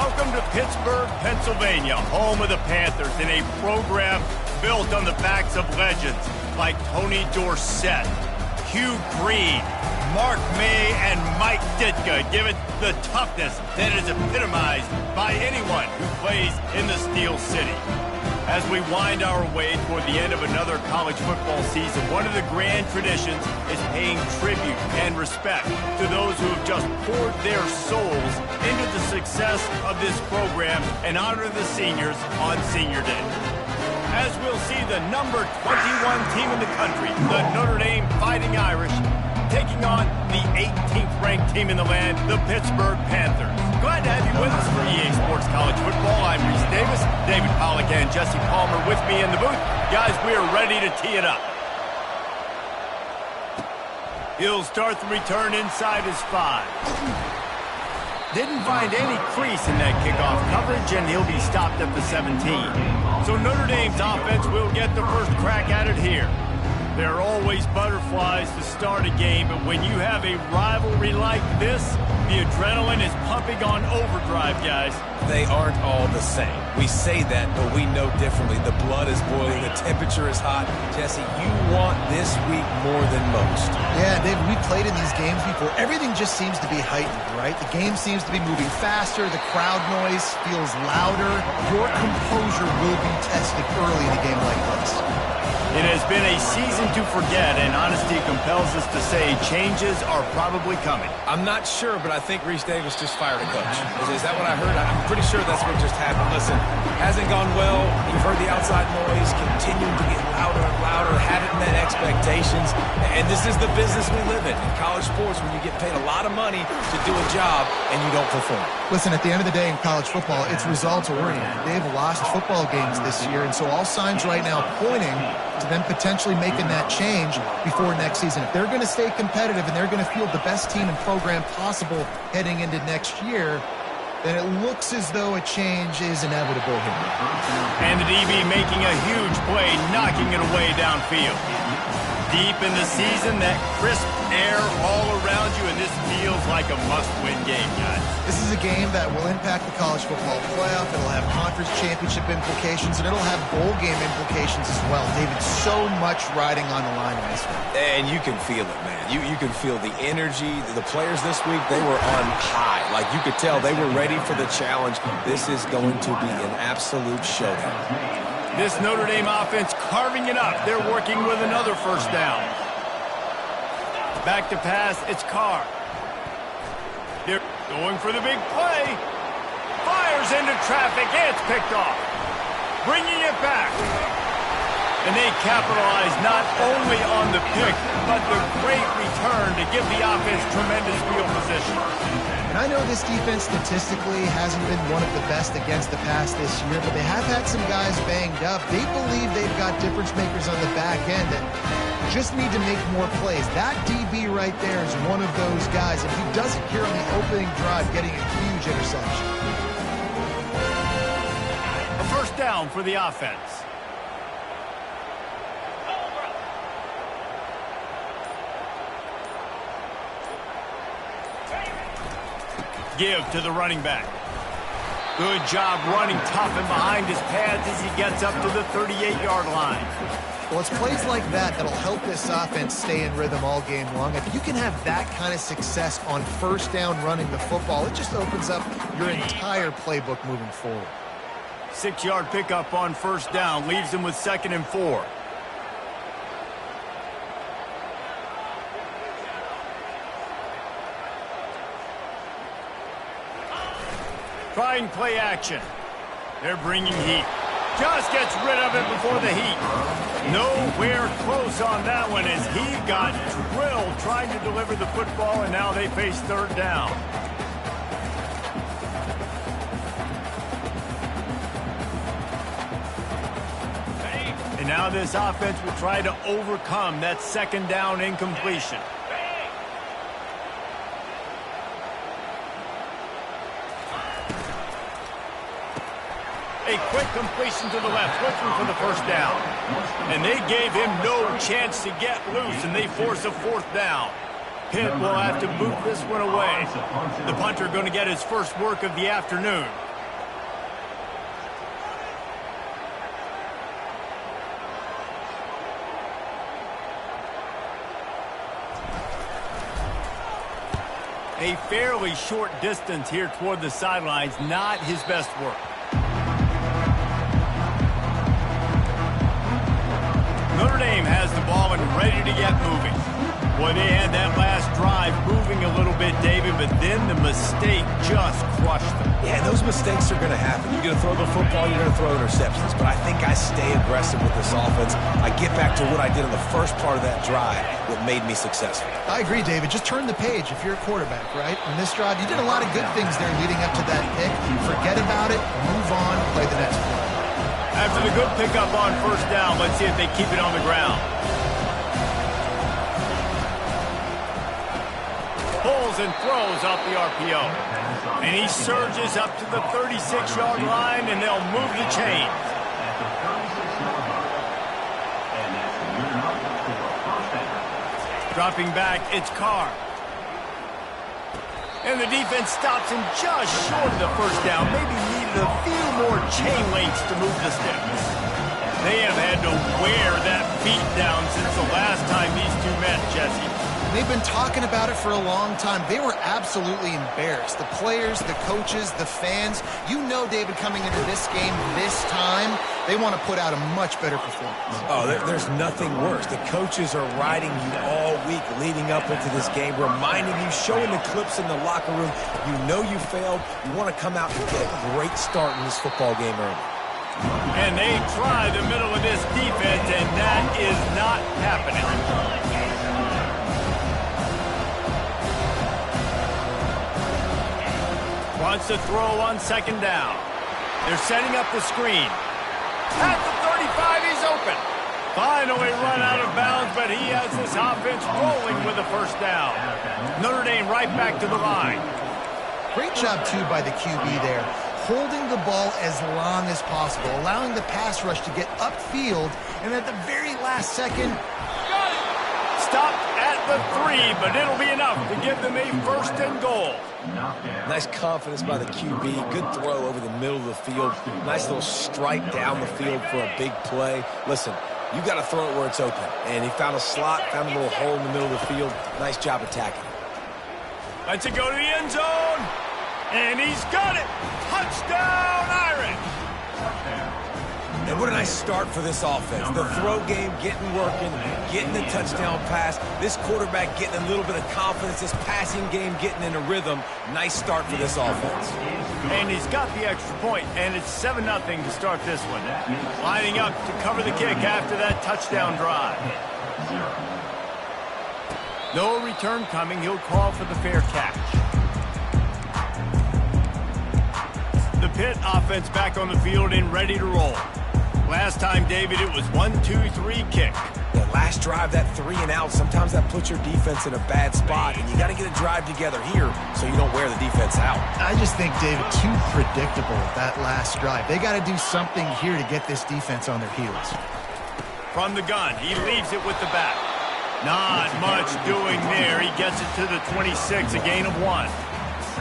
Welcome to Pittsburgh, Pennsylvania, home of the Panthers, in a program built on the backs of legends like Tony Dorsett, Hugh Green, Mark May, and Mike Ditka. Give it the toughness that is epitomized by anyone who plays in the Steel City. As we wind our way toward the end of another college football season, one of the grand traditions is paying tribute and respect to those who have just poured their souls into the success of this program and honor the seniors on Senior Day. As we'll see the number 21 team in the country, the Notre Dame Fighting Irish, taking on the 18th ranked team in the land, the Pittsburgh Panthers. Glad to have you with us for EA Sports College Football. I'm Reese Davis, David Pollack and Jesse Palmer with me in the booth. Guys, we are ready to tee it up. He'll start the return inside his 5. Didn't find any crease in that kickoff coverage, and he'll be stopped at the 17. So Notre Dame's offense will get the first crack at it here. There are always butterflies to start a game, but when you have a rivalry like this, the adrenaline is pumping on overdrive, guys. They aren't all the same. We say that, but we know differently. The blood is boiling. The temperature is hot. Jesse, you want this week more than most. Yeah, David, we played in these games before. Everything just seems to be heightened, right? The game seems to be moving faster. The crowd noise feels louder. Your composure will be tested early in a game like this. It has been a season to forget, and honesty compels us to say changes are probably coming. I'm not sure, but I think Reese Davis just fired a coach. Is that what I heard? I'm pretty sure that's what just happened. Listen, hasn't gone well. You've heard the outside noise continuing to get louder and louder. Haven't met expectations. And this is the business we live in college sports, when you get paid a lot of money to do a job and you don't perform. Listen, at the end of the day in college football, it's results-oriented. They've lost football games this year, and so all signs right now pointing to them potentially making that change before next season. If they're going to stay competitive and they're going to field the best team and program possible heading into next year, then it looks as though a change is inevitable here. And the DB making a huge play, knocking it away downfield. Deep in the season, that crisp air all around you, and this feels like a must-win game, guys. This is a game that will impact the college football playoff. It'll have conference championship implications, and it'll have bowl game implications as well. David, so much riding on the line in this one. And you can feel it, man. You can feel the energy. The players this week, they were on high. Like, you could tell they were ready for the challenge. This is going to be an absolute showdown. This Notre Dame offense carving it up. They're working with another first down. Back to pass, it's Carr. They're going for the big play. Fires into traffic, and it's picked off. Bringing it back. And they capitalize not only on the pick, but the great return to give the offense tremendous field position. And I know this defense statistically hasn't been one of the best against the pass this year, but they have had some guys banged up. They believe they've got difference makers on the back end that just need to make more plays. That DB right there is one of those guys. If he does it here on the opening drive, getting a huge interception. A first down for the offense. Give to the running back. Good job running tough and behind his pads as he gets up to the 38-yard line. Well, it's plays like that that'll help this offense stay in rhythm all game long. If you can have that kind of success on first down running the football, it just opens up your entire playbook moving forward. 6-yard pickup on first down leaves him with 2nd and 4. Trying play action. They're bringing heat. Just gets rid of it before the heat. Nowhere close on that one as he got drilled trying to deliver the football, and now they face 3rd down. And now this offense will try to overcome that 2nd down incompletion. A quick completion to the left, looking for the first down. And they gave him no chance to get loose, and they force a 4th down. Pitt will have to boot this one away. The punter going to get his first work of the afternoon. A fairly short distance here toward the sidelines, not his best work. Notre Dame has the ball and ready to get moving. Boy, they had that last drive moving a little bit, David, but then the mistake just crushed them. Yeah, those mistakes are going to happen. You're going to throw the football, you're going to throw interceptions. But I think I stay aggressive with this offense. I get back to what I did in the first part of that drive that made me successful. I agree, David. Just turn the page if you're a quarterback, right? On this drive, you did a lot of good things there leading up to that pick. Forget about it, move on, play the next play. After the good pickup on first down, let's see if they keep it on the ground. Pulls and throws off the RPO. And he surges up to the 36-yard line, and they'll move the chains. Dropping back, it's Carr. And the defense stops him just short of the first down. Maybe needed a few more chain links to move the sticks. They have had to wear that beat down since the last time these two met, Jesse. They've been talking about it for a long time. They were absolutely embarrassed. The players, the coaches, the fans. You know, David, coming into this game this time, they want to put out a much better performance. Oh, there's nothing worse. The coaches are riding you all week leading up into this game, reminding you, showing the clips in the locker room. You know you failed. You want to come out and get a great start in this football game early. And they try the middle of this defense, and that is not happening. Wants to throw on second down. They're setting up the screen. At the 35, he's open. Finally run out of bounds, but he has this offense rolling with a first down. Notre Dame right back to the line. Great job, too, by the QB there. Holding the ball as long as possible, allowing the pass rush to get upfield, and at the very last second, stopped at the 3, but it'll be enough to give them a first and goal. Nice confidence by the QB. Good throw over the middle of the field. Nice little strike down the field for a big play. Listen, you got to throw it where it's open. And he found a slot, found a little hole in the middle of the field. Nice job attacking it. Lets it go to the end zone. And he's got it. Touchdown, Irish. And what a nice start for this offense. The throw game getting working, getting the touchdown pass. This quarterback getting a little bit of confidence. This passing game getting in a rhythm. Nice start for this offense. And he's got the extra point, and it's 7-0 to start this one. Lining up to cover the kick after that touchdown drive. No return coming. He'll call for the fair catch. The Pitt offense back on the field and ready to roll. Last time, David, it was 1-2-3 kick. The last drive, that 3 and out, sometimes that puts your defense in a bad spot, and you got to get a drive together here so you don't wear the defense out. I just think, David, too predictable, that last drive. They got to do something here to get this defense on their heels. From the gun, he leaves it with the back. Not much doing there. He gets it to the 26, a gain of 1.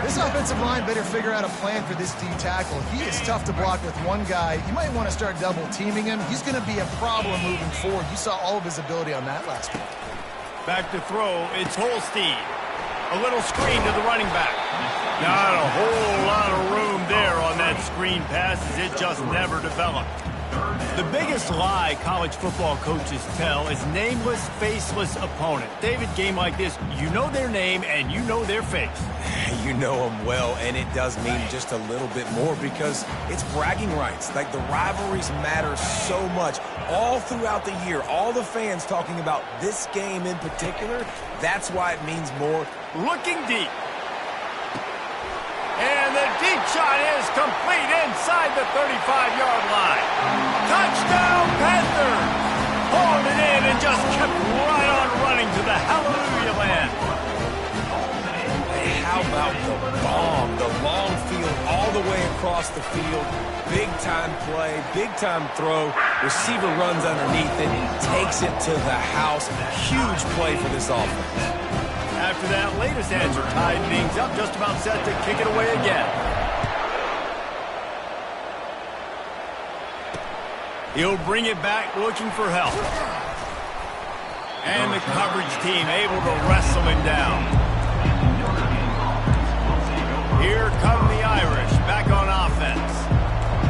This offensive line better figure out a plan for this D tackle. He is tough to block with one guy. You might want to start double-teaming him. He's going to be a problem moving forward. You saw all of his ability on that last one. Back to throw, it's Holstein. A little screen to the running back. Not a whole lot of room there on that screen pass as it just never developed. The biggest lie college football coaches tell is nameless, faceless opponent. David, game like this, you know their name and you know their face. You know them well, and it does mean just a little bit more because it's bragging rights. Like, the rivalries matter so much all throughout the year. All the fans talking about this game in particular, that's why it means more. Looking deep. And the deep shot is complete inside the 35-yard line. Touchdown, Panthers! Hauled it in and just kept right on running to the hallelujah land. Hey, how about the bomb? The long field all the way across the field. Big-time play, big-time throw. Receiver runs underneath it, takes it to the house. Huge play for this offense. After that latest answer tied things up, just about set to kick it away again. He'll bring it back looking for help. And the coverage team able to wrestle him down. Here come the Irish back on offense.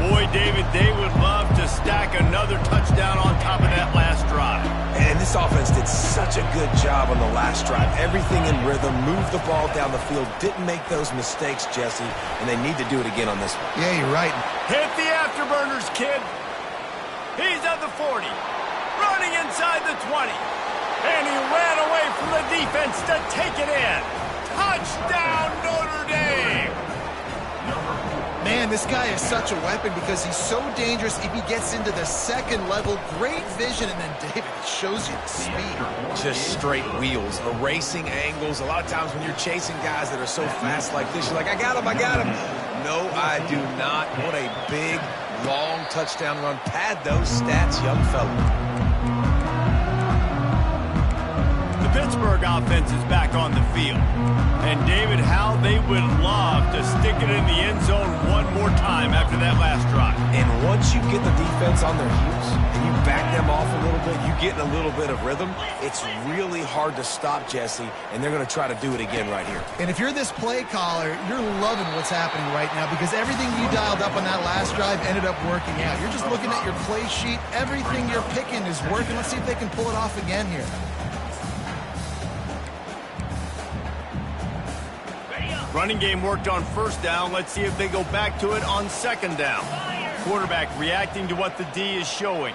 Boy, David, they would love to stack another touchdown on top of that last drive. And this offense did such a good job on the last drive. Everything in rhythm, moved the ball down the field, didn't make those mistakes, Jesse, and they need to do it again on this one. Yeah, you're right. Hit the afterburners, kid. He's at the 40, running inside the 20. And he ran away from the defense to take it in. Touchdown, Notre Dame! Man, this guy is such a weapon because he's so dangerous if he gets into the second level. Great vision, and then David shows you the speed. Just straight wheels, erasing angles. A lot of times when you're chasing guys that are so fast like this, you're like, I got him, I got him. No, I do not. What a big, long touchdown run. Pad those stats, young fella. Pittsburgh offense is back on the field. And David, how they would love to stick it in the end zone one more time after that last drive. And once you get the defense on their heels and you back them off a little bit, you get in a little bit of rhythm, it's really hard to stop, Jesse, and they're going to try to do it again right here. And if you're this play caller, you're loving what's happening right now because everything you dialed up on that last drive ended up working out. You're just looking at your play sheet. Everything you're picking is working. Let's see if they can pull it off again here. Running game worked on first down. Let's see if they go back to it on second down. Quarterback reacting to what the D is showing.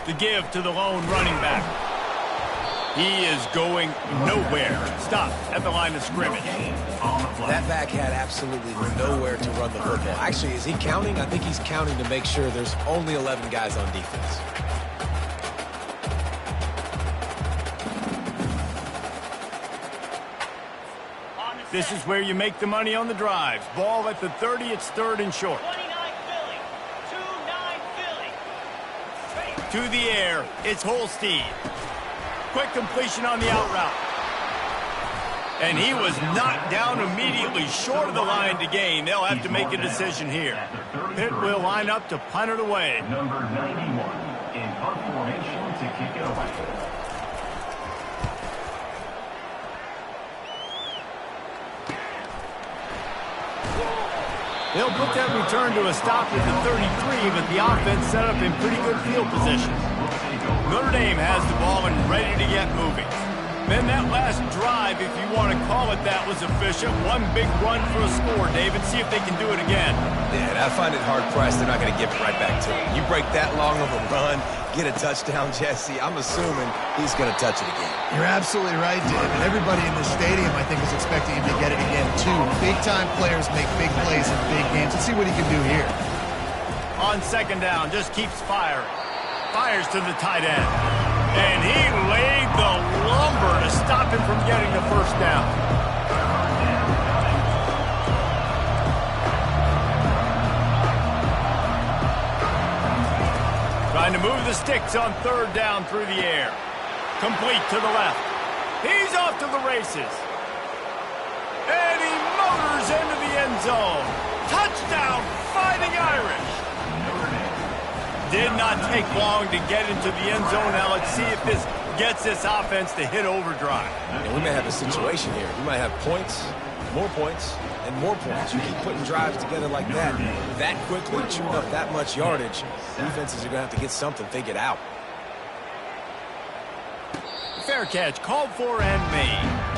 The give to the lone running back. He is going nowhere. Stop at the line of scrimmage. That back had absolutely nowhere to run the football. Actually, is he counting? I think he's counting to make sure there's only 11 guys on defense. This is where you make the money on the drives. Ball at the 30, it's third and short. 29 Philly. 2-9 Philly. To the air, it's Holstein. Quick completion on the out route. And he was knocked down immediately short of the line to gain. They'll have to make a decision here. Pitt will line up to punt it away. Number 91 in punt formation to kick it away. They'll put that return to a stop at the 33, but the offense set up in pretty good field position. Notre Dame has the ball and ready to get moving. Then that last drive, if you want to call it that, was efficient. One big run for a score, David. See if they can do it again. Yeah, and I find it hard-pressed. They're not going to give it right back to him. You break that long of a run, get a touchdown, Jesse, I'm assuming he's going to touch it again. You're absolutely right, David. Everybody in the stadium, I think, is expecting him to get it again, too. Big-time players make big plays in big games. Let's see what he can do here. On second down, just keeps firing. Fires to the tight end. And he laid the lumber to stop him from getting the first down. Trying to move the sticks on third down through the air. Complete to the left. He's off to the races. And he motors into the end zone. Touchdown, Fighting Irish. Did not take long to get into the end zone. Now let's see if this gets this offense to hit overdrive. And we may have a situation here. We might have points, and more points. You keep putting drives together like that quickly, chewing up that much yardage, defenses are going to have to get something figured out. Fair catch, called for and made.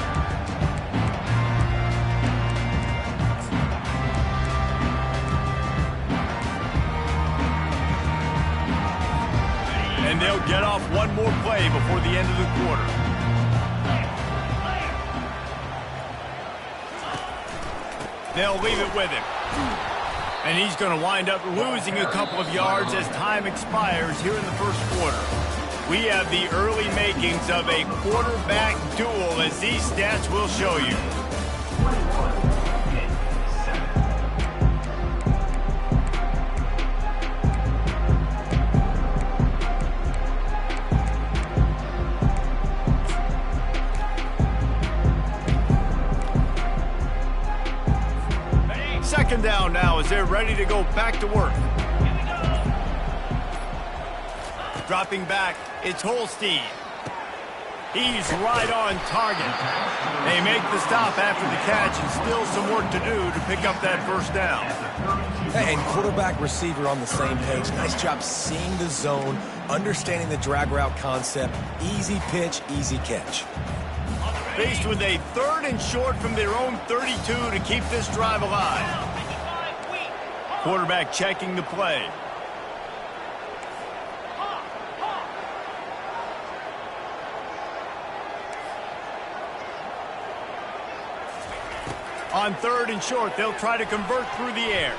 And they'll get off one more play before the end of the quarter. They'll leave it with him. And he's going to wind up losing a couple of yards as time expires here in the first quarter. We have the early makings of a quarterback duel, as these stats will show you. Second down now as they're ready to go back to work. Dropping back, it's Holstein. He's right on target. They make the stop after the catch and still some work to do to pick up that first down. And quarterback receiver on the same page. Nice job seeing the zone, understanding the drag route concept. Easy pitch, easy catch. Faced with a 3rd and short from their own 32 to keep this drive alive. Quarterback checking the play. On 3rd and short, they'll try to convert through the air.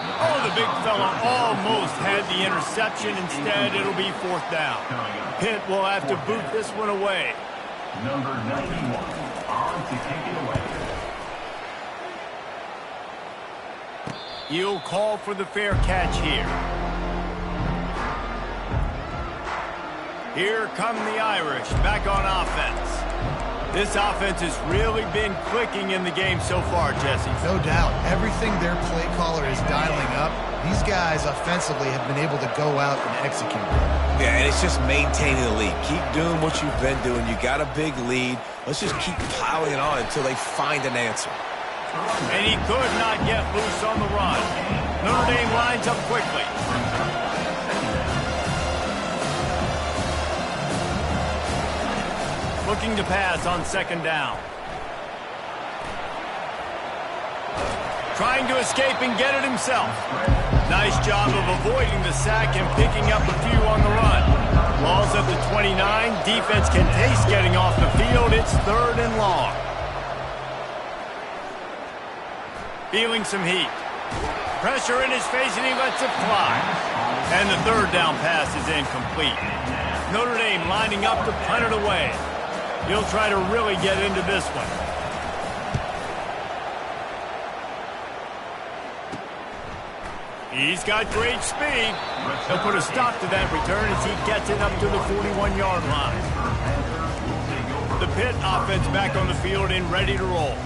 Oh, the big fella almost had the interception. Instead, it'll be 4th down. Pitt will have to boot this one away. Number 91 on to take it away. He'll call for the fair catch here. Here come the Irish back on offense. This offense has really been clicking in the game so far, Jesse. No doubt. Everything their play caller is dialing up, these guys offensively have been able to go out and execute. Yeah, and it's just maintaining the lead. Keep doing what you've been doing. You got a big lead. Let's just keep piling it on until they find an answer. And he could not get loose on the run. Notre Dame lines up quickly. Looking to pass on 2nd down. Trying to escape and get it himself. Nice job of avoiding the sack and picking up a few on the run. Ball's at the 29. Defense can taste getting off the field. It's 3rd and long. Feeling some heat. Pressure in his face and he lets it fly. And the 3rd down pass is incomplete. Notre Dame lining up to punt it away. He'll try to really get into this one. He's got great speed. He'll put a stop to that return as he gets it up to the 41-yard line. The Pitt offense back on the field and ready to roll.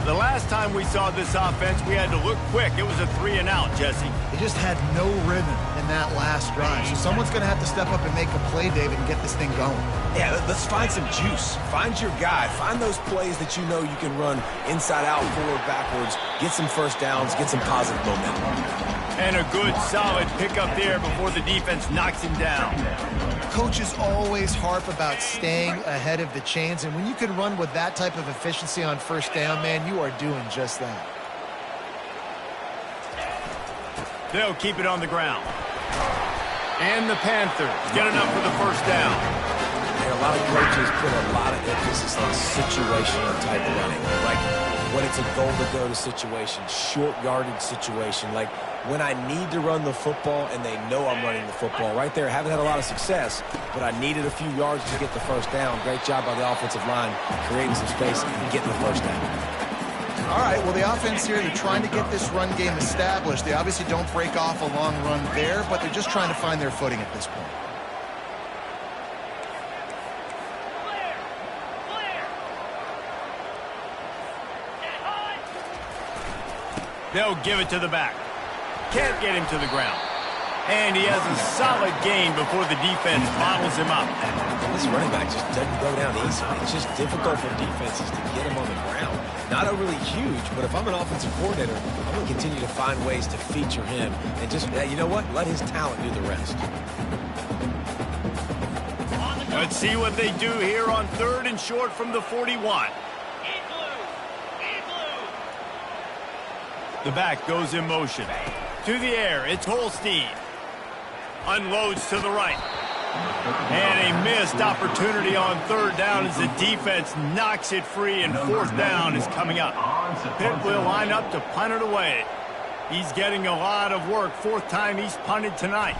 The last time we saw this offense, we had to look quick. It was a 3-and-out, Jesse. They just had no rhythm in that last drive. So someone's going to have to step up and make a play, David, and get this thing going. Yeah, let's find some juice. Find your guy. Find those plays that you know you can run inside out, forward, backwards. Get some first downs. Get some positive momentum. And a good, solid pickup there before the defense knocks him down. Coaches always harp about staying ahead of the chains, and when you can run with that type of efficiency on 1st down, man, you are doing just that. They'll keep it on the ground. And the Panthers get enough for the 1st down. And a lot of coaches put a lot of emphasis on situational type running. Like when it's a goal-to-go situation, short yardage situation, like when I need to run the football and they know I'm running the football. Right there, haven't had a lot of success, but I needed a few yards to get the 1st down. Great job by the offensive line, creating some space and getting the 1st down. All right, well, the offense here, they're trying to get this run game established. They obviously don't break off a long run there, but they're just trying to find their footing at this point. They'll give it to the back. Can't get him to the ground. And he has a solid gain before the defense bottles him up. This running back just doesn't go down easily. It's just difficult for defenses to get him on the ground. Not overly huge, but if I'm an offensive coordinator, I'm going to continue to find ways to feature him. And just, you know what? Let his talent do the rest. Let's see what they do here on 3rd and short from the 41. The back goes in motion. To the air, it's Holstein. Unloads to the right. And a missed opportunity on 3rd down as the defense knocks it free, and 4th down is coming up. Pitt will line up to punt it away. He's getting a lot of work. 4th time he's punted tonight.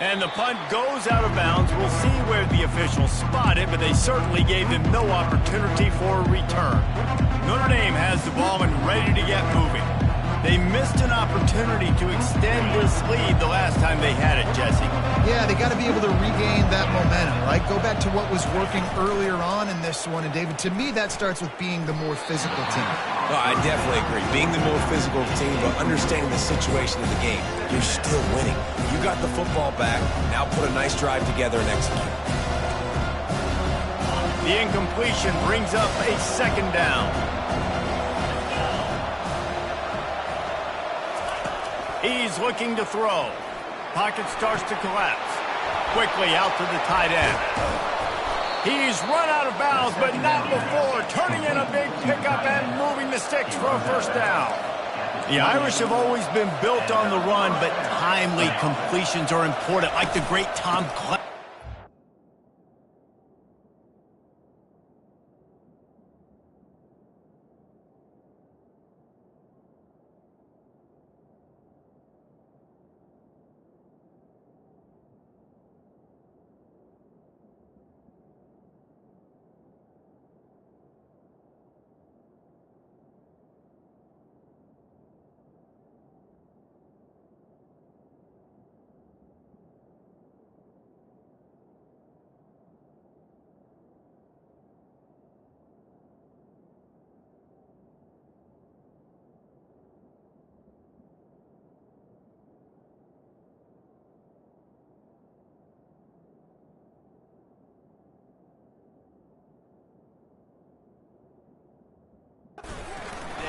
And the punt goes out of bounds. We'll see where the officials spot it, but they certainly gave him no opportunity for a return. Notre Dame has the ball and ready to get moving. They missed an opportunity to extend this lead the last time they had it, Jesse. Yeah, they got to be able to regain that momentum, right? Go back to what was working earlier on in this one. And, David, to me, that starts with being the more physical team. No, I definitely agree. Being the more physical team, but understanding the situation of the game. You're still winning. You got the football back. Now put a nice drive together and execute. The incompletion brings up a second down. He's looking to throw. Pocket starts to collapse. Quickly out to the tight end. He's run out of bounds, but not before turning in a big pickup and moving the sticks for a first down. The Irish have always been built on the run, but timely completions are important, like the great Tom Clancy.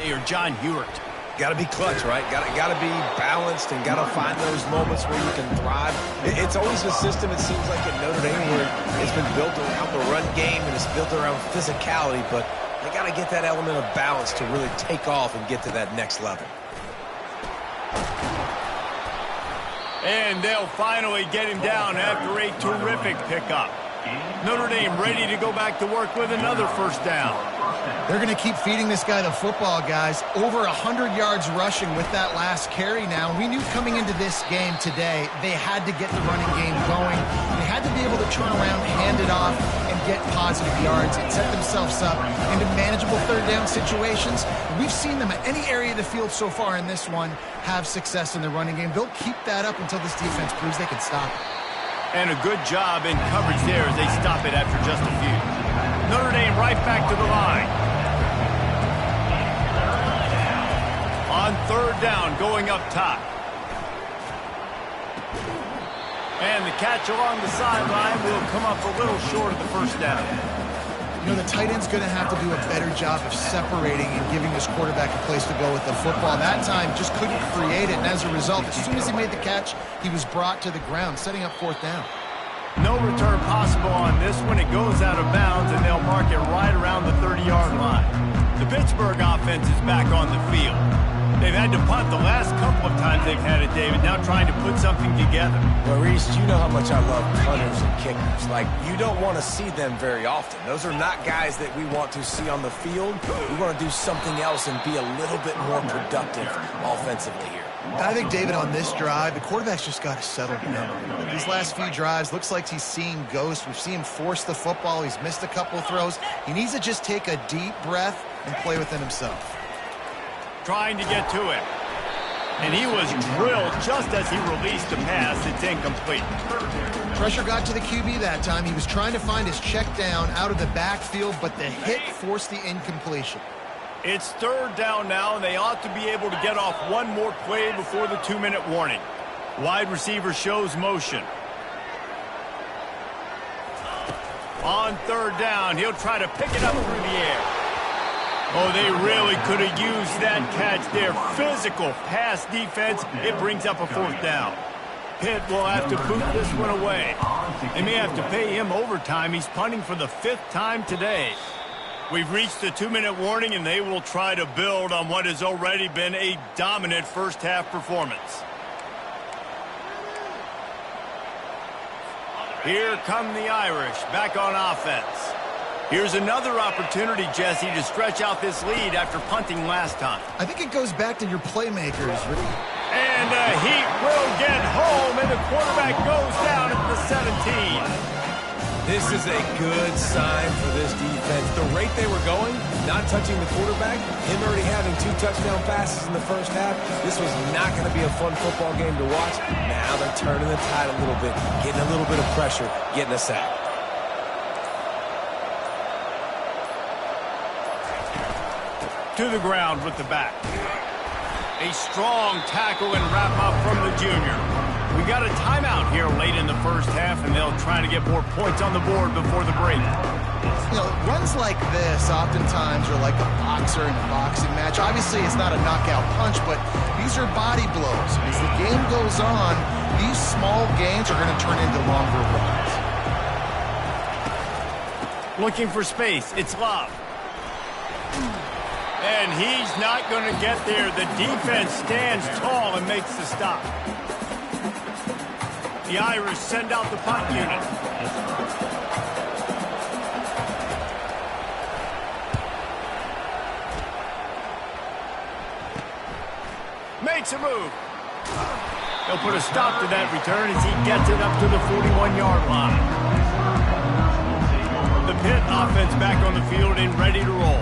Or John Hewart. Got to be clutch, right? Got to be balanced and got to find those moments where you can thrive. It's always a system, it seems like, at Notre Dame where it's been built around the run game and it's built around physicality, but they got to get that element of balance to really take off and get to that next level. And they'll finally get him down after a terrific pickup. Notre Dame ready to go back to work with another first down. They're going to keep feeding this guy the football, guys. Over 100 yards rushing with that last carry now. We knew coming into this game today, they had to get the running game going. They had to be able to turn around, hand it off, and get positive yards and set themselves up into manageable third down situations. We've seen them at any area of the field so far in this one have success in the running game. They'll keep that up until this defense proves they can stop it. And a good job in coverage there as they stop it after just a few. Notre Dame right back to the line. On third down, going up top. And the catch along the sideline will come up a little short of the first down. You know, the tight end's going to have to do a better job of separating and giving his quarterback a place to go with the football. That time just couldn't create it, and as a result, as soon as he made the catch, he was brought to the ground, setting up fourth down. No return possible on this one. It goes out of bounds, and they'll mark it right around the 30-yard line. The Pittsburgh offense is back on the field. They've had to punt the last couple of times they've had it, David, now trying to put something together. Well, Reese, you know how much I love punters and kickers. Like, you don't want to see them very often. Those are not guys that we want to see on the field. We want to do something else and be a little bit more productive offensively here. I think, David, on this drive, the quarterback's just got to settle down. These last few drives, looks like he's seeing ghosts. We've seen him force the football. He's missed a couple of throws. He needs to just take a deep breath and play within himself. Trying to get to it. And he was drilled just as he released the pass. It's incomplete. Pressure got to the QB that time. He was trying to find his check down out of the backfield, but the hit forced the incompletion. It's third down now, and they ought to be able to get off one more play before the 2-minute warning. Wide receiver shows motion. On third down, he'll try to pick it up through the air. Oh, they really could have used that catch there. Physical pass defense. It brings up a fourth down. Pitt will have to boot this one away. They may have to pay him overtime. He's punting for the 5th time today. We've reached the 2-minute warning, and they will try to build on what has already been a dominant first-half performance. Here come the Irish back on offense. Here's another opportunity, Jesse, to stretch out this lead after punting last time. I think it goes back to your playmakers. And Heat will get home, and the quarterback goes down at the 17. This is a good sign for this defense. The rate they were going, not touching the quarterback, him already having 2 touchdown passes in the first half, this was not going to be a fun football game to watch. Now they're turning the tide a little bit, getting a little bit of pressure, getting a sack. To the ground with the back. A strong tackle and wrap up from the junior. We got a timeout here late in the first half, and they'll try to get more points on the board before the break. You know, runs like this oftentimes are like a boxer in a boxing match. Obviously, it's not a knockout punch, but these are body blows. As the game goes on, these small gains are going to turn into longer runs. Looking for space. It's Love. And he's not going to get there. The defense stands tall and makes the stop. The Irish send out the punt unit. Makes a move. He'll put a stop to that return as he gets it up to the 41-yard line. The Pitt offense back on the field and ready to roll.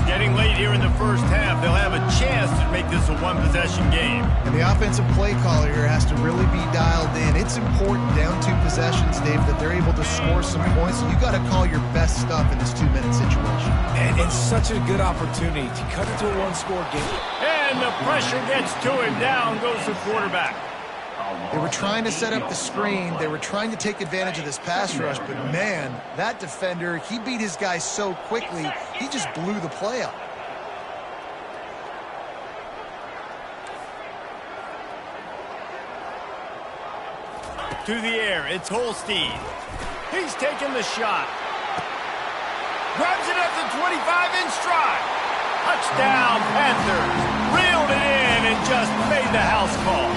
Getting late here in the first half, they'll have a chance to make this a one-possession game. And the offensive play caller here has to really be dialed in. It's important down 2 possessions, Dave, that they're able to score some points. So you got to call your best stuff in this 2-minute situation. And it's such a good opportunity to cut into a 1-score game. And the pressure gets to him. Down goes the quarterback. They were trying to set up the screen. They were trying to take advantage of this pass rush. But, man, that defender, he beat his guy so quickly, he just blew the play up. To the air, it's Holstein. He's taking the shot. Grabs it at the 25 in stride. Touchdown, Panthers. Reeled it in and just made the house call.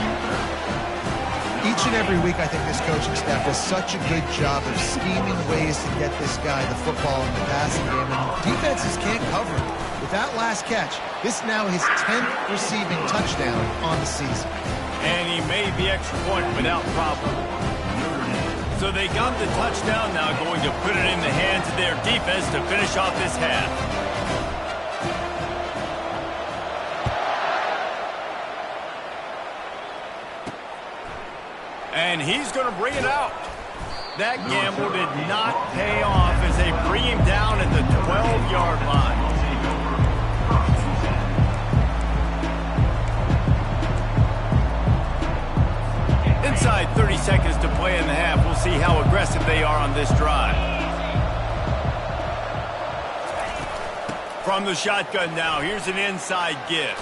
Each and every week, I think this coaching staff does such a good job of scheming ways to get this guy the football in the passing game, and defenses can't cover it. With that last catch, this now his 10th receiving touchdown on the season. And he made the extra point without problem. So they got the touchdown, now going to put it in the hands of their defense to finish off this half. And he's going to bring it out. That gamble did not pay off as they bring him down at the 12-yard line. Inside 30 seconds to play in the half. We'll see how aggressive they are on this drive. From the shotgun now, here's an inside give.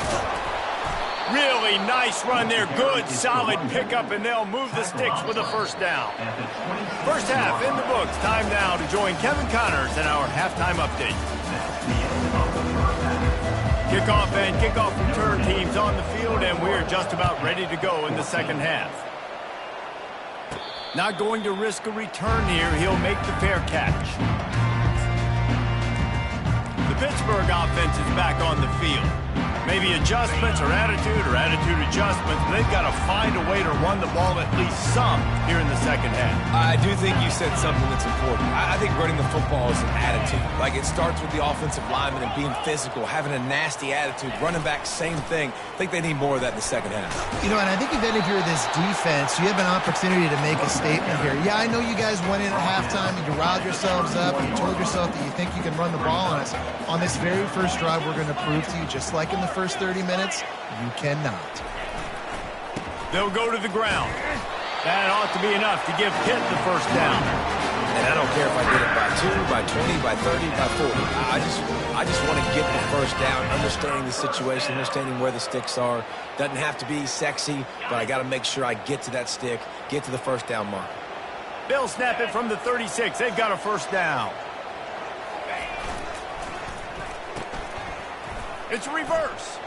Really nice run there. Good, solid pickup, and they'll move the sticks with a first down. First half in the books. Time now to join Kevin Connors in our halftime update. Kickoff and kickoff return teams on the field, and we're just about ready to go in the second half. Not going to risk a return here. He'll make the fair catch. The Pittsburgh offense is back on the field. Maybe adjustments or attitude adjustments. But they've got to find a way to run the ball at least some here in the second half. I do think you said something that's important. I think running the football is an attitude. Like, it starts with the offensive lineman and being physical, having a nasty attitude. Running back, same thing. I think they need more of that in the second half. You know, and I think even if you're this defense, you have an opportunity to make a statement here. Yeah, I know you guys went in at halftime and you riled yourselves up and you told yourself that you think you can run the ball on us. On this very first drive, we're going to prove to you, just like in the first 30 minutes, you cannot. They'll go to the ground. That ought to be enough to give Pitt the first down. And I don't care if I get it by 2, by 20, by 30, by 40. I just want to get the first down, understanding the situation, understanding where the sticks are. Doesn't have to be sexy, but I got to make sure I get to that stick, get to the first down mark. They'll snap it from the 36. They've got a first down. It's a reverse.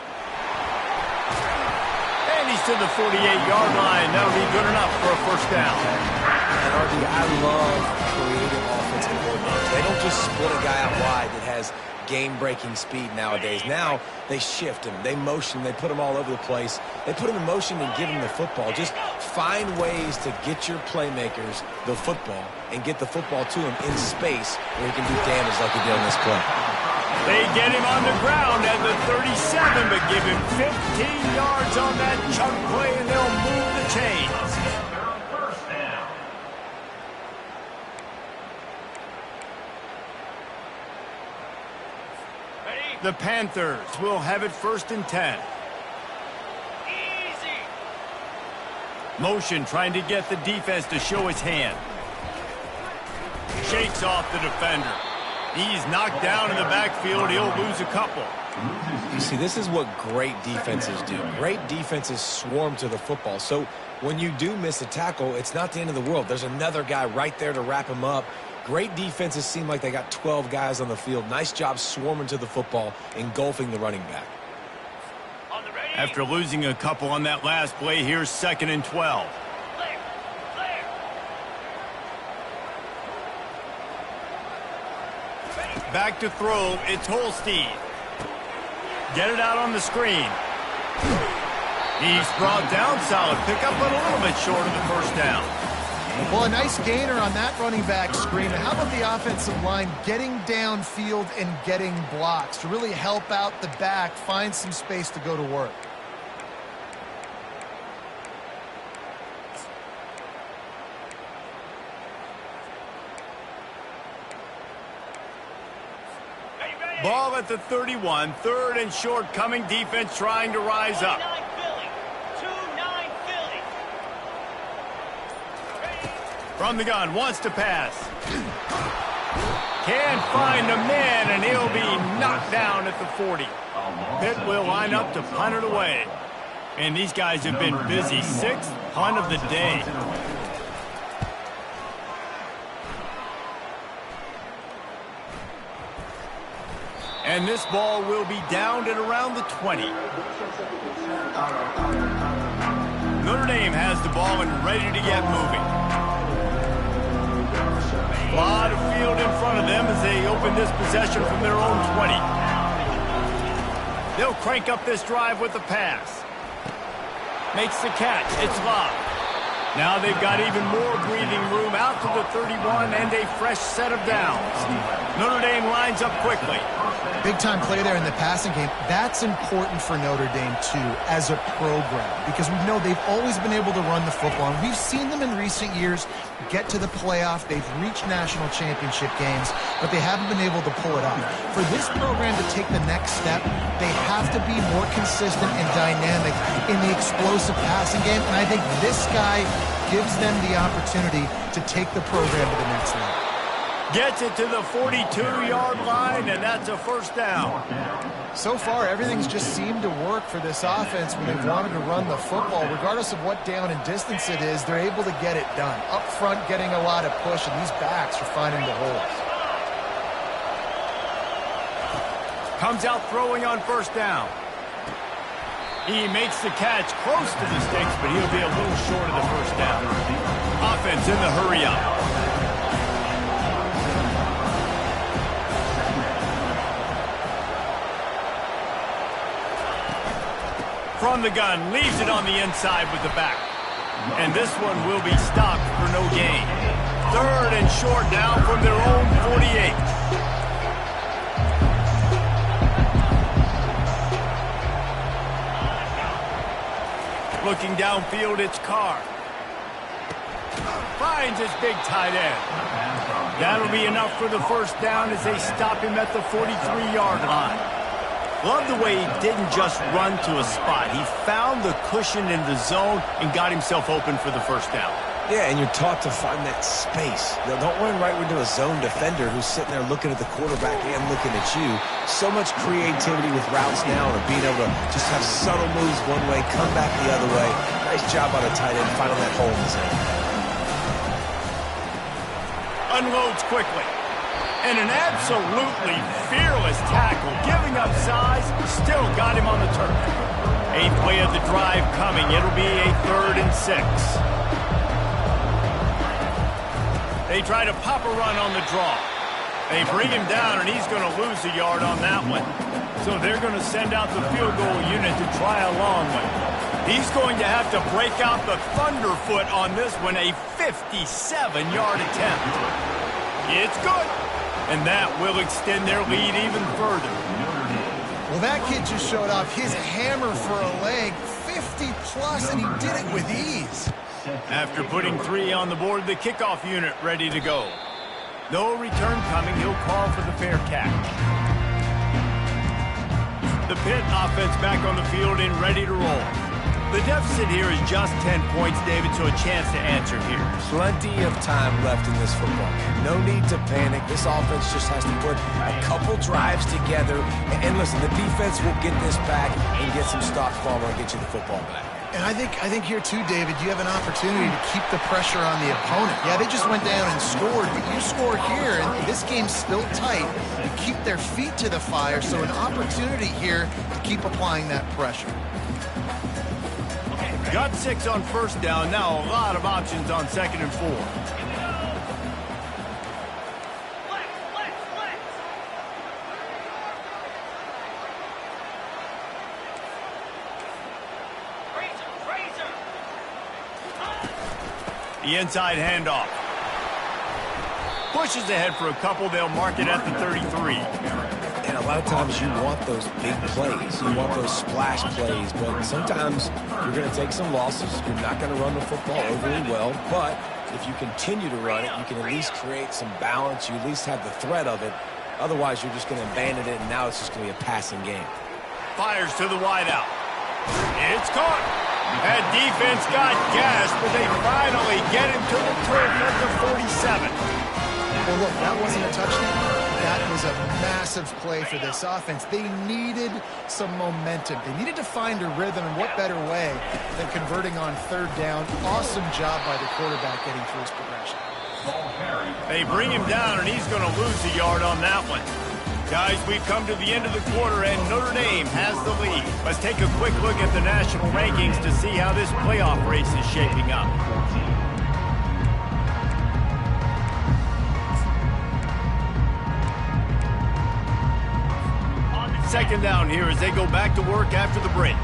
And he's to the 48-yard line. That'll be good enough for a first down. And RD, I love creative offensive coordinators. They don't just split a guy out wide that has game-breaking speed nowadays. Now they shift him, they motion, they put him all over the place. They put him in motion and give him the football. Just find ways to get your playmakers the football and get the football to him in space where he can do damage like he did on this play. They get him on the ground at the 37, but give him 15 yards on that chunk play, and they'll move the chains. First down. Ready? The Panthers will have it 1st and 10. Easy. Motion trying to get the defense to show his hand. Shakes off the defender. He's knocked down in the backfield. He'll lose a couple. You see, this is what great defenses do. Great defenses swarm to the football. So when you do miss a tackle, it's not the end of the world. There's another guy right there to wrap him up. Great defenses seem like they got 12 guys on the field. Nice job swarming to the football, engulfing the running back. On the ready. After losing a couple on that last play, here's 2nd and 12. Clear. Clear. Back to throw. It's Holstein. Get it out on the screen. He's brought down. Solid pickup, but a little bit short of the 1st down. Well, a nice gainer on that running back screen. And how about the offensive line getting downfield and getting blocks to really help out the back, find some space to go to work? Ready, ready. Ball at the 31. 3rd and short coming. Defense trying to rise up. 29 Philly. 2-9 Philly. Ready. From the gun. Wants to pass. Can't find a man, and he'll be knocked down at the 40. Pitt will line up to punt it away. And these guys have been busy. 6th punt of the day. And this ball will be downed at around the 20. Notre Dame has the ball and ready to get moving. A lot of field in front of them as they open this possession from their own 20. They'll crank up this drive with the pass. Makes the catch. It's locked. Now they've got even more breathing room out to the 31 and a fresh set of downs. Notre Dame lines up quickly. Big-time play there in the passing game. That's important for Notre Dame, too, as a program, because we know they've always been able to run the football, and we've seen them in recent years get to the playoff. They've reached national championship games, but they haven't been able to pull it off. For this program to take the next step, they have to be more consistent and dynamic in the explosive passing game, and I think this guy gives them the opportunity to take the program to the next level. Gets it to the 42-yard line, and that's a 1st down. So far, everything's just seemed to work for this offense when they've wanted to run the football. Regardless of what down and distance it is, they're able to get it done. Up front, getting a lot of push, and these backs are finding the holes. Comes out throwing on 1st down. He makes the catch close to the sticks, but he'll be a little short of the 1st down. Offense in the hurry-up. From the gun, leaves it on the inside with the back. And this one will be stopped for no gain. 3rd and short down from their own 48. Looking downfield, it's Carr. Finds his big tight end. That'll be enough for the 1st down as they stop him at the 43-yard line. Love the way he didn't just run to a spot. He found the cushion in the zone and got himself open for the 1st down. Yeah, and you're taught to find that space. Now, don't run right into a zone defender who's sitting there looking at the quarterback and looking at you. So much creativity with routes now and being able to just have subtle moves one way, come back the other way. Nice job on a tight end finding that hole in the zone. Unloads quickly. And an absolutely fearless tackle, giving up size, still got him on the turf. 8th play of the drive coming. It'll be a 3rd and 6. They try to pop a run on the draw. They bring him down, and he's going to lose a yard on that one. So they're going to send out the field goal unit to try a long one. He's going to have to break out the thunderfoot on this one, a 57-yard attempt. It's good. And that will extend their lead even further. Well, that kid just showed off his hammer for a leg, 50-plus, and he did it with ease. After putting 3 on the board, the kickoff unit ready to go. No return coming. He'll call for the fair catch. The Pitt offense back on the field and ready to roll. The deficit here is just 10 points, David, so a chance to answer here. Plenty of time left in this football game. No need to panic. This offense just has to put a couple drives together. And listen, the defense will get this back and get some stops forward and get you the football back. And I think here too, David, you have an opportunity to keep the pressure on the opponent. Yeah, they just went down and scored, but you score here, and this game's still tight. You keep their feet to the fire, so an opportunity here to keep applying that pressure. Got 6 on first down. Now a lot of options on 2nd and 4. The inside handoff. Pushes ahead for a couple. They'll mark it at the 33. And a lot of times you want those big plays. You want those splash plays. But sometimes you're going to take some losses. You're not going to run the football overly well. But if you continue to run it, you can at least create some balance. You at least have the threat of it. Otherwise, you're just going to abandon it, and now it's just going to be a passing game. Fires to the wideout. It's caught. That defense got gassed, but they finally get him to the turf at the 47. Well, look, that wasn't a touchdown. That was a massive play for this offense. They needed some momentum. They needed to find a rhythm, and what better way than converting on 3rd down. Awesome job by the quarterback getting through his progression. They bring him down, and he's going to lose a yard on that one. Guys, we've come to the end of the quarter, and Notre Dame has the lead. Let's take a quick look at the national rankings to see how this playoff race is shaping up. Second down here as they go back to work after the break.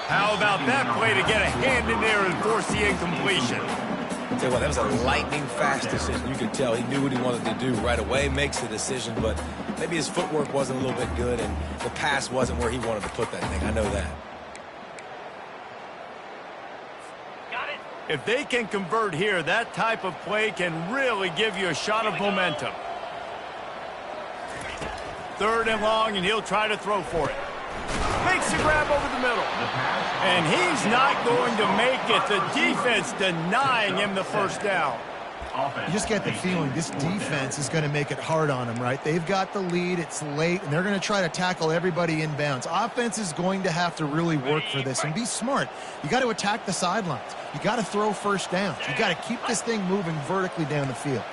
How about that play to get a hand in there and force the incompletion? I'll tell you what, that was a lightning-fast decision. You could tell he knew what he wanted to do right away, makes the decision, but maybe his footwork wasn't a little bit good, and the pass wasn't where he wanted to put that thing. I know that. If they can convert here, that type of play can really give you a shot of momentum. 3rd and long, and he'll try to throw for it. Makes the grab over the middle. And he's not going to make it. The defense denying him the first down. You just get the feeling this defense is going to make it hard on them, right? They've got the lead. It's late, and they're going to try to tackle everybody inbounds. Offense is going to have to really work for this and be smart. You got to attack the sidelines. You got to throw first downs. You got to keep this thing moving vertically down the field.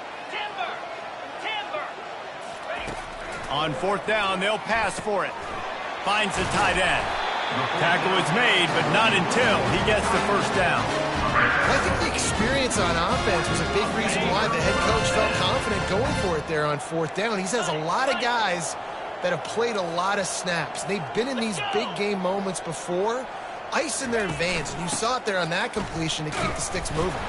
On 4th down, they'll pass for it. Finds the tight end. Tackle is made, but not until he gets the first down. I think the experience on offense was a big reason why the head coach felt confident going for it there on 4th down. He has a lot of guys that have played a lot of snaps. They've been in these big game moments before. Ice in their veins, and you saw it there on that completion to keep the sticks moving.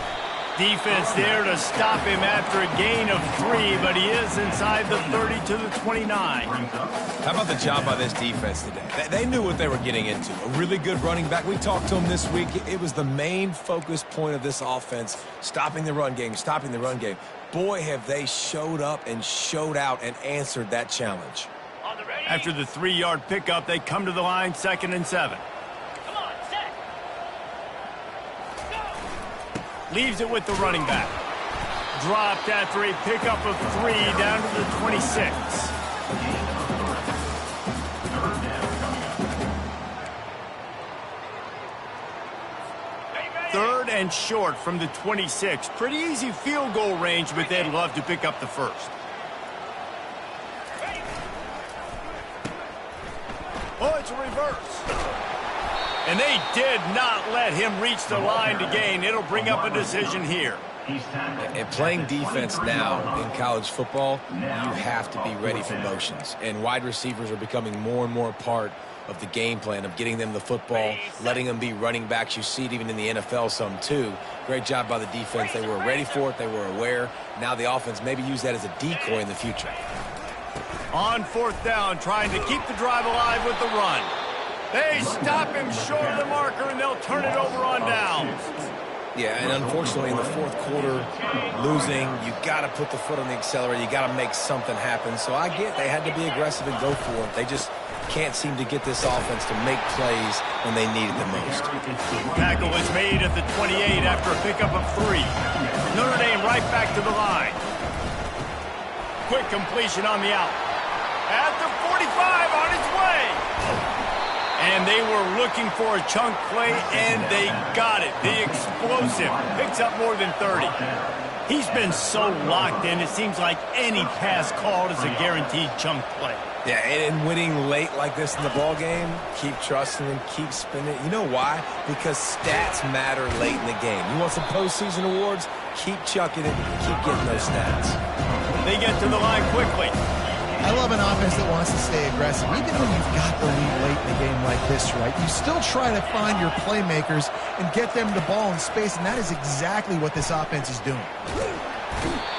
Defense there to stop him after a gain of 3, but he is inside the 30 to the 29. How about the job by this defense today? They knew what they were getting into. A really good running back. We talked to him this week. It was the main focus point of this offense, stopping the run game, stopping the run game. Boy, have they showed up and showed out and answered that challenge. After the 3-yard pickup, they come to the line, 2nd and 7. Leaves it with the running back. Dropped after a pickup of 3 down to the 26. Third and short from the 26. Pretty easy field goal range, but they'd love to pick up the first. Oh, it's a reverse. And they did not let him reach the line to gain. It'll bring up a decision here. He's tackled. And playing defense now in college football, you have to be ready for motions. And wide receivers are becoming more and more a part of the game plan of getting them the football, letting them be running backs. You see it even in the NFL some too. Great job by the defense. They were ready for it. They were aware. Now the offense maybe use that as a decoy in the future. On fourth down, trying to keep the drive alive with the run. They stop him short of the marker, and they'll turn it over on downs. Yeah, and unfortunately in the fourth quarter, losing, you got to put the foot on the accelerator. You got to make something happen. So I get they had to be aggressive and go for it. They just can't seem to get this offense to make plays when they need it the most. Tackle is made at the 28 after a pickup of 3. Notre Dame right back to the line. Quick completion on the out. At the 45, on its way. And they were looking for a chunk play, and they got it. The explosive picks up more than 30. He's been so locked in, it seems like any pass called is a guaranteed chunk play. Yeah, and winning late like this in the ball game, keep trusting him, keep spinning. You know why? Because stats matter late in the game. You want some postseason awards? Keep chucking it, keep getting those stats. They get to the line quickly. I love an offense that wants to stay aggressive. Even when you've got the lead late in the game like this, right, you still try to find your playmakers and get them the ball in space, and that is exactly what this offense is doing.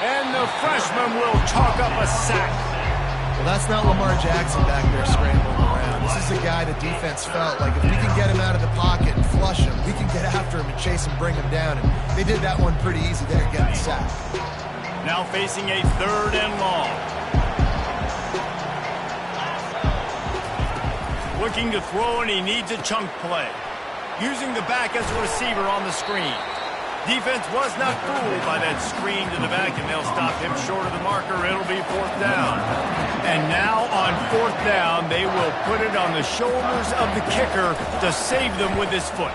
And the freshman will chalk up a sack. Well, that's not Lamar Jackson back there scrambling around. This is a guy the defense felt like if we can get him out of the pocket and flush him, we can get after him and chase him, bring him down. And they did that one pretty easy there, getting the sack. Now facing a 3rd and long. Looking to throw, and he needs a chunk play. Using the back as a receiver on the screen. Defense was not fooled by that screen to the back, and they'll stop him short of the marker. It'll be 4th down. And now on 4th down, they will put it on the shoulders of the kicker to save them with his foot.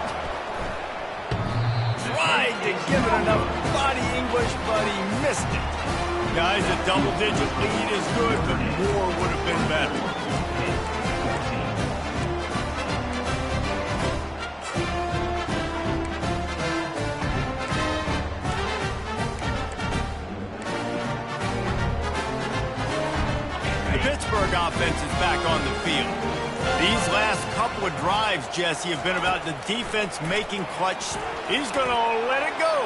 Tried to give it enough body English, but he missed it. Guys, a double-digit lead is good, but more would have been better. Pittsburgh offense is back on the field. These last couple of drives, Jesse, have been about the defense making clutch. He's going to let it go.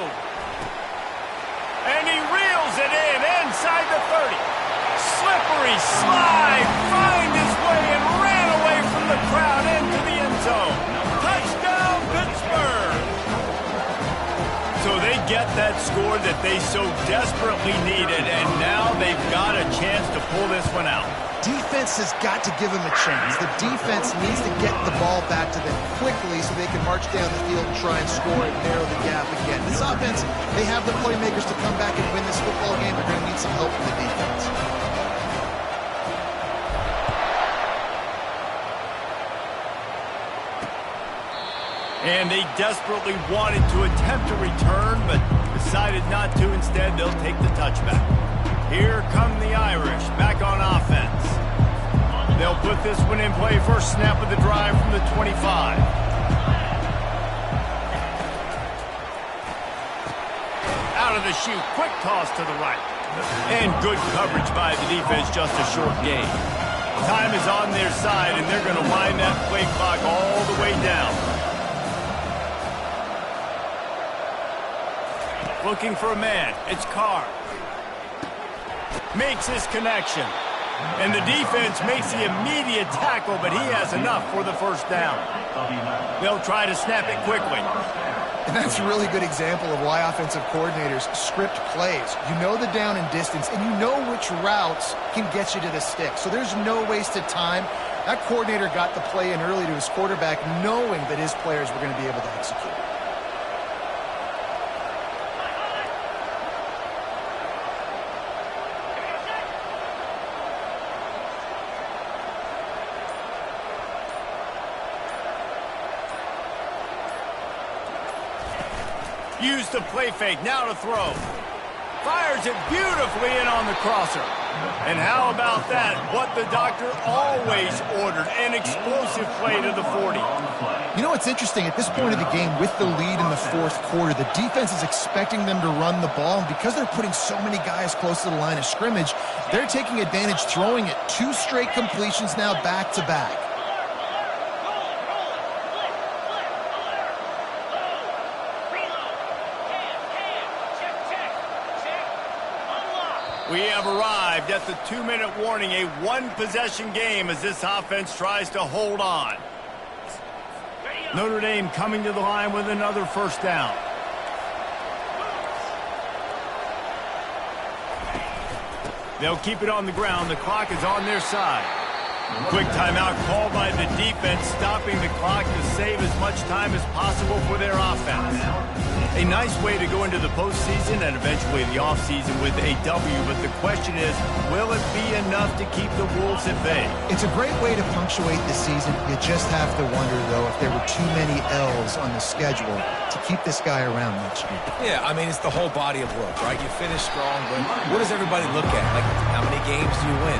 And he reels it in inside the 30. Slippery slide, find his way and ran away from the crowd into the end zone. Touchdown, Pittsburgh! So they get that score that they so desperately needed, and now they've got a chance to pull this one out. Defense has got to give them a chance. The defense needs to get the ball back to them quickly so they can march down the field and try and score and narrow the gap again. This offense, they have the playmakers to come back and win this football game. They're going to need some help from the defense. And they desperately wanted to attempt a return, but decided not to. Instead, they'll take the touchback. Here come the Irish, back on offense. They'll put this one in play. First snap of the drive from the 25. Out of the chute, quick toss to the right. And good coverage by the defense, just a short gain. Time is on their side, and they're going to wind that play clock all the way down. Looking for a man. It's Carr. Makes his connection. And the defense makes the immediate tackle, but he has enough for the first down. They'll try to snap it quickly. And that's a really good example of why offensive coordinators script plays. You know the down and distance, and you know which routes can get you to the stick. So there's no wasted time. That coordinator got the play in early to his quarterback, knowing that his players were going to be able to execute. Use the play fake, now to throw. Fires it beautifully in on the crosser. And how about that? What the doctor always ordered, an explosive play to the 40. You know what's interesting? At this point of the game, with the lead in the fourth quarter, the defense is expecting them to run the ball. And because they're putting so many guys close to the line of scrimmage, they're taking advantage, throwing it 2 straight completions now back to back. We have arrived at the 2-minute warning, a one-possession game as this offense tries to hold on. Notre Dame coming to the line with another first down. They'll keep it on the ground. The clock is on their side. Quick timeout called by the defense, stopping the clock to save as much time as possible for their offense. A nice way to go into the postseason and eventually the offseason with a W, but the question is, will it be enough to keep the Wolves at bay? It's a great way to punctuate the season. You just have to wonder, though, if there were too many L's on the schedule to keep this guy around next year. Yeah, I mean, it's the whole body of work, right? You finish strong, but what does everybody look at? Like, how many games do you win?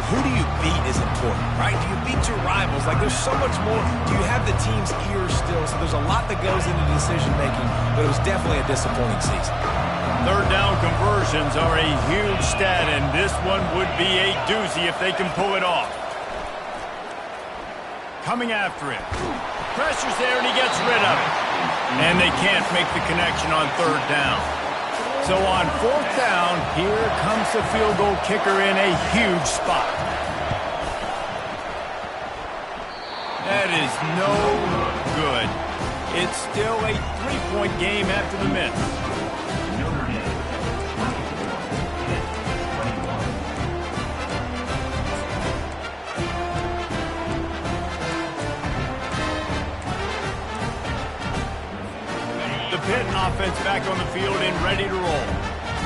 Who do you beat is important, right? Do you beat your rivals? Like, there's so much more. Do you have the team's ear still? So there's a lot that goes into decision-making, but it was definitely a disappointing season. Third down conversions are a huge stat, and this one would be a doozy if they can pull it off. Coming after him. Pressure's there, and he gets rid of it. And they can't make the connection on third down. So on fourth down, here comes the field goal kicker in a huge spot. That is no good. It's still a 3-point game after the miss. The Pitt offense back on the field and ready to roll.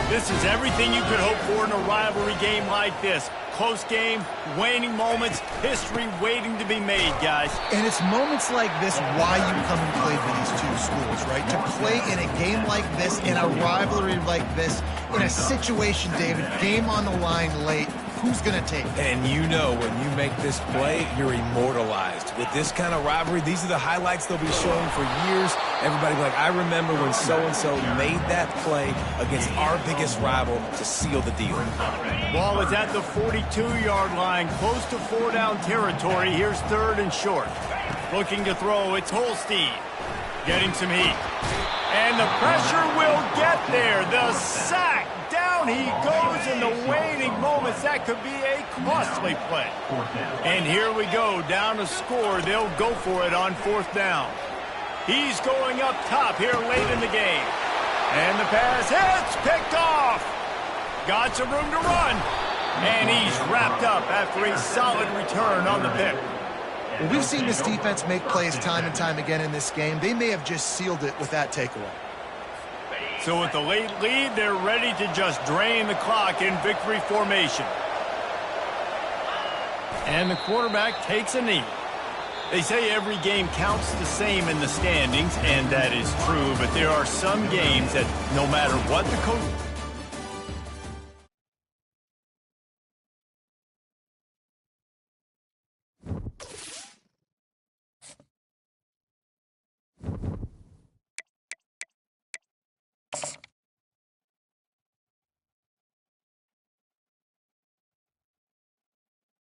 This is everything you could hope for in a rivalry game like this. Close game, waning moments, history waiting to be made, guys. And it's moments like this why you come and play for these two schools, right? To play in a game like this, in a rivalry like this, in a situation, David, game on the line late, who's going to take it? And you know when you make this play, you're immortalized. With this kind of rivalry, these are the highlights they'll be showing for years. Everybody be like, I remember when so-and-so made that play against our biggest rival to seal the deal. Ball is at the 42-yard line, close to 4-down territory. Here's third and short. Looking to throw, it's Holstein. Getting some heat. And the pressure will get there. The sack. Down he goes in the waning moments. That could be a costly play. And here we go. Down to score. They'll go for it on fourth down. He's going up top here late in the game. And the pass hits. Picked off. Got some room to run. And he's wrapped up after a solid return on the pick. Well, we've seen this defense make plays time and time again in this game. They may have just sealed it with that takeaway. So with the late lead, they're ready to just drain the clock in victory formation. And the quarterback takes a knee. They say every game counts the same in the standings, and that is true, but there are some games that no matter what the coach...